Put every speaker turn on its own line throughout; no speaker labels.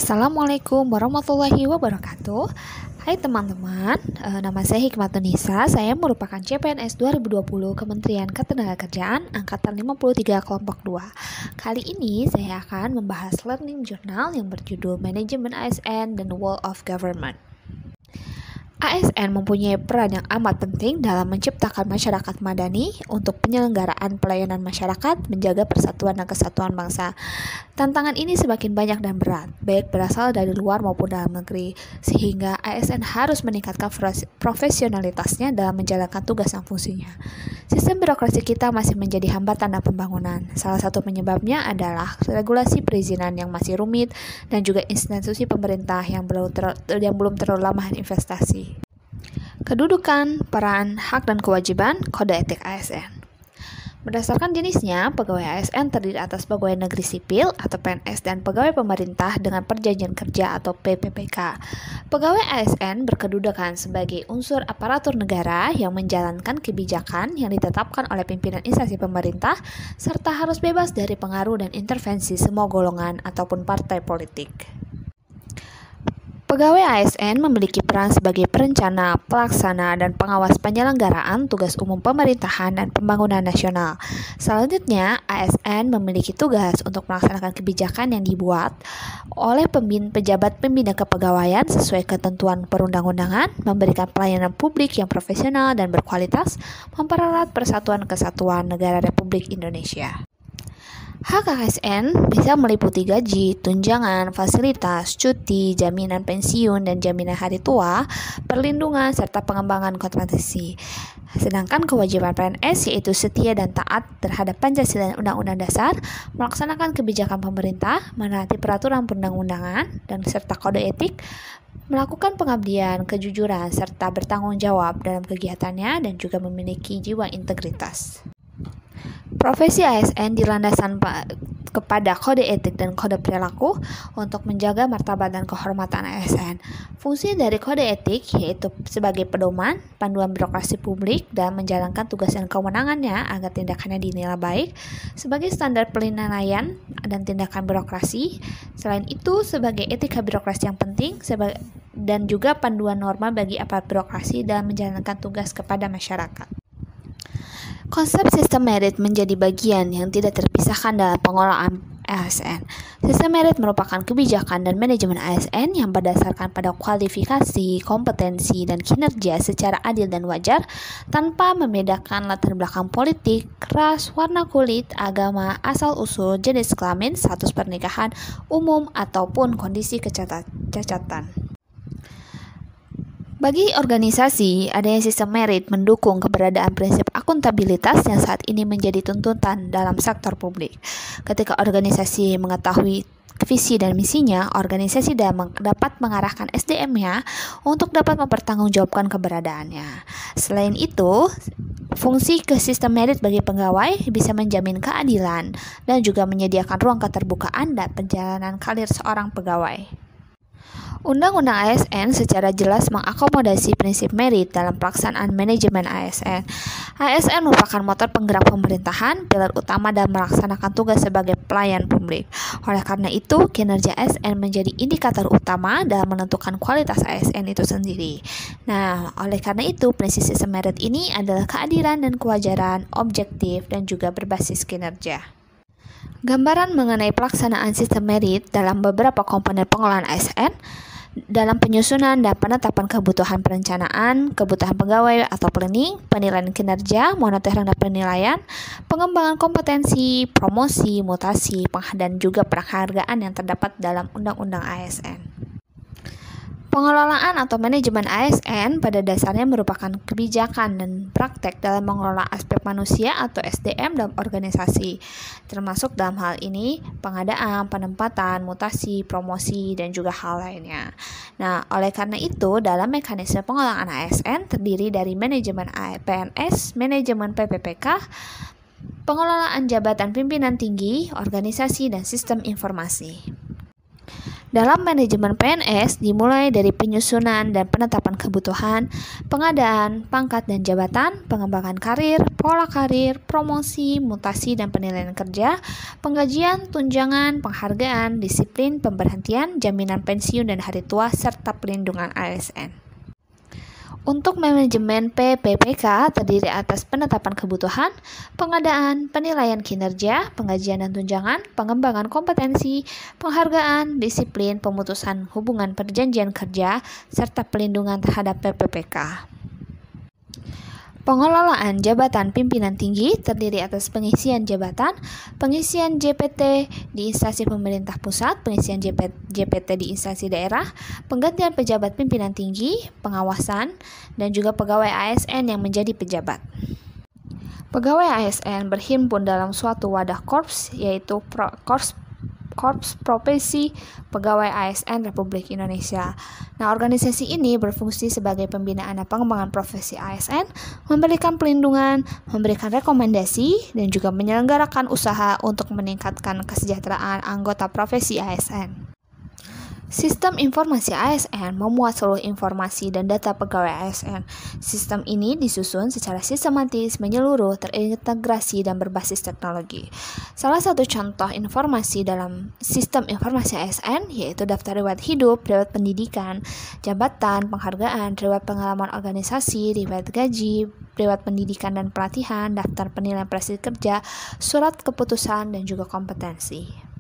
Assalamualaikum warahmatullahi wabarakatuh. Hai teman-teman, nama saya Hikmatunisa. Saya merupakan CPNS 2020 Kementerian Ketenagakerjaan Angkatan 53 Kelompok 2. Kali ini saya akan membahas learning journal yang berjudul Manajemen ASN dan World of Government. ASN mempunyai peran yang amat penting dalam menciptakan masyarakat madani untuk penyelenggaraan pelayanan masyarakat, menjaga persatuan dan kesatuan bangsa. Tantangan ini semakin banyak dan berat, baik berasal dari luar maupun dalam negeri, sehingga ASN harus meningkatkan profesionalitasnya dalam menjalankan tugas dan fungsinya. Sistem birokrasi kita masih menjadi hambatan dalam pembangunan. Salah satu penyebabnya adalah regulasi perizinan yang masih rumit dan juga institusi pemerintah yang belum terlalu ramah investasi. Kedudukan, peran, hak dan kewajiban kode etik ASN. Berdasarkan jenisnya, pegawai ASN terdiri atas pegawai negeri sipil atau PNS dan pegawai pemerintah dengan perjanjian kerja atau PPPK. Pegawai ASN berkedudukan sebagai unsur aparatur negara yang menjalankan kebijakan yang ditetapkan oleh pimpinan instansi pemerintah serta harus bebas dari pengaruh dan intervensi semua golongan ataupun partai politik. Pegawai ASN memiliki peran sebagai perencana, pelaksana, dan pengawas penyelenggaraan tugas umum pemerintahan dan pembangunan nasional. Selanjutnya, ASN memiliki tugas untuk melaksanakan kebijakan yang dibuat oleh pejabat pembina kepegawaian sesuai ketentuan perundang-undangan, memberikan pelayanan publik yang profesional dan berkualitas, mempererat persatuan kesatuan negara Republik Indonesia. Hak ASN bisa meliputi gaji, tunjangan, fasilitas, cuti, jaminan pensiun dan jaminan hari tua, perlindungan, serta pengembangan kompetisi. Sedangkan kewajiban PNS yaitu setia dan taat terhadap Pancasila dan Undang-Undang Dasar, melaksanakan kebijakan pemerintah, menaati peraturan perundang-undangan, dan serta kode etik, melakukan pengabdian, kejujuran, serta bertanggung jawab dalam kegiatannya dan juga memiliki jiwa integritas. Profesi ASN dilandaskan kepada kode etik dan kode perilaku untuk menjaga martabat dan kehormatan ASN. Fungsi dari kode etik yaitu sebagai pedoman, panduan birokrasi publik dalam menjalankan tugas dan kewenangannya agar tindakannya dinilai baik, sebagai standar penilaian dan tindakan birokrasi. Selain itu, sebagai etika birokrasi yang penting dan juga panduan norma bagi aparat birokrasi dalam menjalankan tugas kepada masyarakat. Konsep sistem merit menjadi bagian yang tidak terpisahkan dalam pengelolaan ASN. Sistem merit merupakan kebijakan dan manajemen ASN yang berdasarkan pada kualifikasi, kompetensi, dan kinerja secara adil dan wajar tanpa membedakan latar belakang politik, ras, warna kulit, agama, asal-usul, jenis kelamin, status pernikahan, umum, ataupun kondisi kecacatan. Bagi organisasi, adanya sistem merit mendukung keberadaan prinsip akuntabilitas yang saat ini menjadi tuntutan dalam sektor publik. Ketika organisasi mengetahui visi dan misinya, organisasi dapat mengarahkan SDM-nya untuk dapat mempertanggungjawabkan keberadaannya. Selain itu, fungsi ke sistem merit bagi pegawai bisa menjamin keadilan dan juga menyediakan ruang keterbukaan dan perjalanan karir seorang pegawai. Undang-Undang ASN secara jelas mengakomodasi prinsip merit dalam pelaksanaan manajemen ASN. ASN merupakan motor penggerak pemerintahan, pilar utama dalam melaksanakan tugas sebagai pelayan publik. Oleh karena itu, kinerja ASN menjadi indikator utama dalam menentukan kualitas ASN itu sendiri. Nah, oleh karena itu, prinsip sistem merit ini adalah keadilan dan kewajaran, objektif, dan juga berbasis kinerja. Gambaran mengenai pelaksanaan sistem merit dalam beberapa komponen pengelolaan ASN dalam penyusunan dan penetapan kebutuhan perencanaan, kebutuhan pegawai atau planning, penilaian kinerja, monitoring dan penilaian, pengembangan kompetensi, promosi, mutasi, dan juga penghargaan yang terdapat dalam Undang-Undang ASN. Pengelolaan atau manajemen ASN pada dasarnya merupakan kebijakan dan praktek dalam mengelola aspek manusia atau SDM dalam organisasi, termasuk dalam hal ini pengadaan, penempatan, mutasi, promosi, dan juga hal lainnya. Nah, oleh karena itu, dalam mekanisme pengelolaan ASN terdiri dari manajemen PNS, manajemen PPPK, pengelolaan jabatan pimpinan tinggi, organisasi, dan sistem informasi. Dalam manajemen PNS dimulai dari penyusunan dan penetapan kebutuhan, pengadaan pangkat dan jabatan, pengembangan karir, pola karir, promosi, mutasi dan penilaian kerja, penggajian, tunjangan, penghargaan, disiplin, pemberhentian, jaminan pensiun dan hari tua, serta pelindungan ASN. Untuk manajemen PPPK terdiri atas penetapan kebutuhan, pengadaan, penilaian kinerja, penggajian dan tunjangan, pengembangan kompetensi, penghargaan, disiplin, pemutusan hubungan perjanjian kerja, serta pelindungan terhadap PPPK. Pengelolaan jabatan pimpinan tinggi terdiri atas pengisian jabatan, pengisian JPT di instansi pemerintah pusat, pengisian JPT di instansi daerah, penggantian pejabat pimpinan tinggi, pengawasan, dan juga pegawai ASN yang menjadi pejabat. Pegawai ASN berhimpun dalam suatu wadah korps, yaitu Korps Profesi Pegawai ASN Republik Indonesia. Nah, organisasi ini berfungsi sebagai pembinaan dan pengembangan profesi ASN, memberikan pelindungan, memberikan rekomendasi, dan juga menyelenggarakan usaha untuk meningkatkan kesejahteraan anggota profesi ASN. Sistem informasi ASN memuat seluruh informasi dan data pegawai ASN. Sistem ini disusun secara sistematis, menyeluruh, terintegrasi, dan berbasis teknologi. Salah satu contoh informasi dalam sistem informasi ASN yaitu daftar riwayat hidup, riwayat pendidikan, jabatan, penghargaan, riwayat pengalaman organisasi, riwayat gaji, riwayat pendidikan dan pelatihan, daftar penilaian prestasi kerja, surat keputusan, dan juga kompetensi.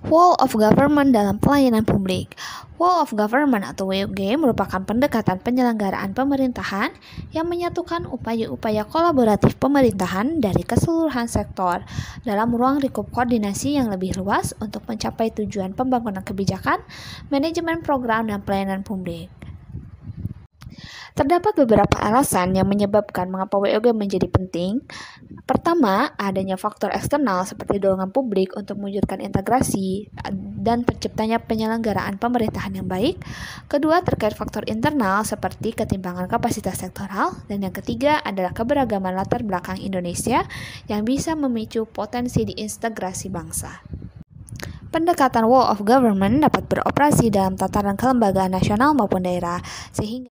Whole of Government dalam pelayanan publik. Whole of Government atau WOG merupakan pendekatan penyelenggaraan pemerintahan yang menyatukan upaya-upaya kolaboratif pemerintahan dari keseluruhan sektor dalam ruang lingkup koordinasi yang lebih luas untuk mencapai tujuan pembangunan kebijakan, manajemen program, dan pelayanan publik. Terdapat beberapa alasan yang menyebabkan mengapa WOG menjadi penting. Pertama, adanya faktor eksternal seperti dorongan publik untuk mewujudkan integrasi dan terciptanya penyelenggaraan pemerintahan yang baik. Kedua, terkait faktor internal seperti ketimpangan kapasitas sektoral. Dan yang ketiga adalah keberagaman latar belakang Indonesia yang bisa memicu potensi diintegrasi bangsa. Pendekatan Whole of Government dapat beroperasi dalam tataran kelembagaan nasional maupun daerah, sehingga